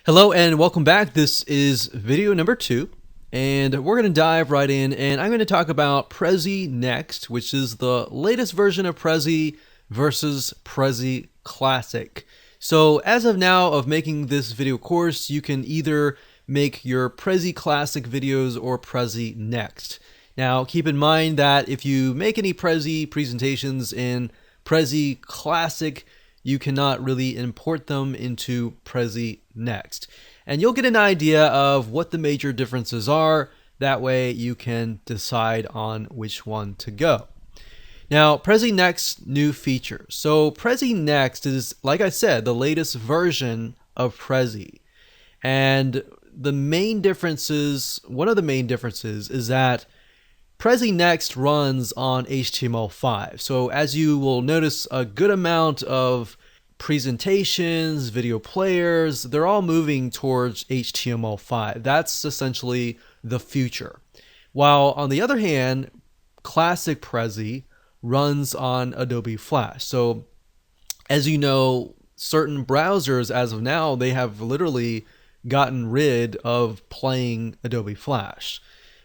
Hello and welcome back. This is video number 2 and we're going to dive right in and I'm going to talk about Prezi Next, which is the latest version of Prezi versus Prezi Classic. So as of now of making this video course, you can either make your Prezi Classic videos or Prezi Next. Now keep in mind that if you make any Prezi presentations in Prezi Classic, you cannot really import them into Prezi Next. And you'll get an idea of what the major differences are. That way you can decide on which one to go. Now, Prezi Next new features. So Prezi Next is, like I said, the latest version of Prezi. And the main differences, one of the main differences is that Prezi Next runs on HTML5. So as you will notice, a good amount of presentations, video players, they're all moving towards HTML5. That's essentially the future. While on the other hand, Classic Prezi runs on Adobe Flash. So as you know, certain browsers as of now, they have literally gotten rid of playing Adobe Flash,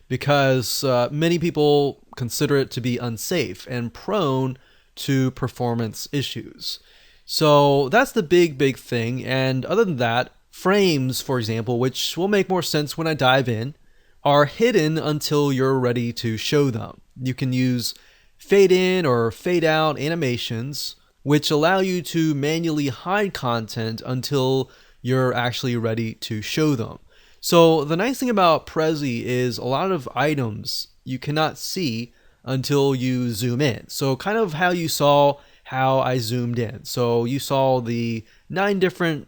because many people consider it to be unsafe and prone to performance issues. So that's the big thing. And other than that, frames, for example, which will make more sense when I dive in, are hidden until you're ready to show them. You can use fade in or fade out animations, which allow you to manually hide content until you're actually ready to show them. So the nice thing about Prezi is a lot of items you cannot see until you zoom in. So kind of how you saw how I zoomed in. So you saw the 9 different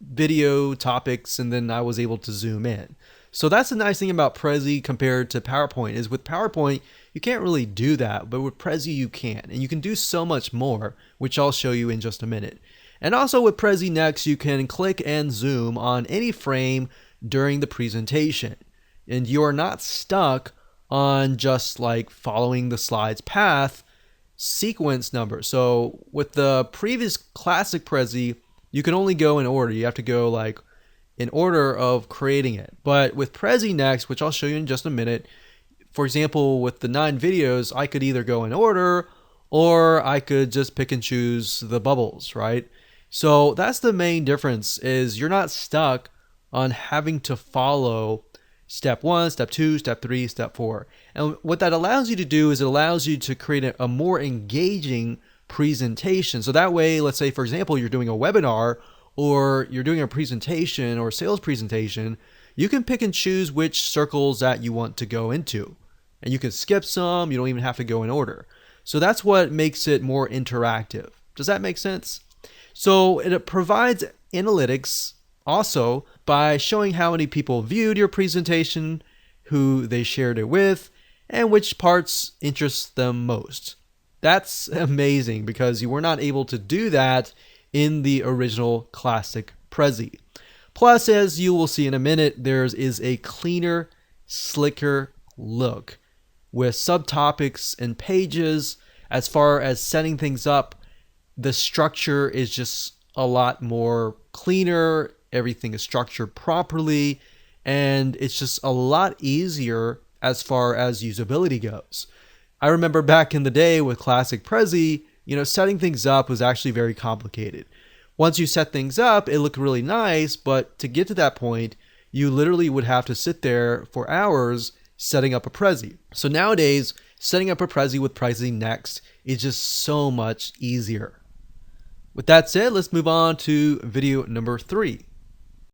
video topics and then I was able to zoom in. So that's the nice thing about Prezi compared to PowerPoint, is with PowerPoint you can't really do that, but with Prezi you can. And you can do so much more, which I'll show you in just a minute. And also with Prezi Next, you can click and zoom on any frame during the presentation, and you are not stuck on just like following the slide's path sequence number. So with the previous Classic Prezi, you can only go in order. You have to go like in order of creating it. But with Prezi Next, which I'll show you in just a minute, for example, with the 9 videos, I could either go in order or I could just pick and choose the bubbles, right? So that's the main difference, is you're not stuck on having to follow step 1, step 2, step 3, step 4. And what that allows you to do is it allows you to create a more engaging presentation. So that way, let's say, for example, you're doing a webinar or you're doing a presentation or sales presentation, you can pick and choose which circles that you want to go into. And you can skip some, you don't even have to go in order. So that's what makes it more interactive. Does that make sense? So it provides analytics also by showing how many people viewed your presentation, who they shared it with, and which parts interest them most. That's amazing because you were not able to do that in the original Classic Prezi. Plus, as you will see in a minute, there is a cleaner, slicker look with subtopics and pages. As far as setting things up, the structure is just a lot more cleaner. Everything is structured properly, and it's just a lot easier as far as usability goes. I remember back in the day with Classic Prezi, setting things up was actually very complicated. Once you set things up, it looked really nice, but to get to that point, you literally would have to sit there for hours setting up a Prezi. So nowadays, setting up a Prezi with Prezi Next is just so much easier. With that said, let's move on to video number 3.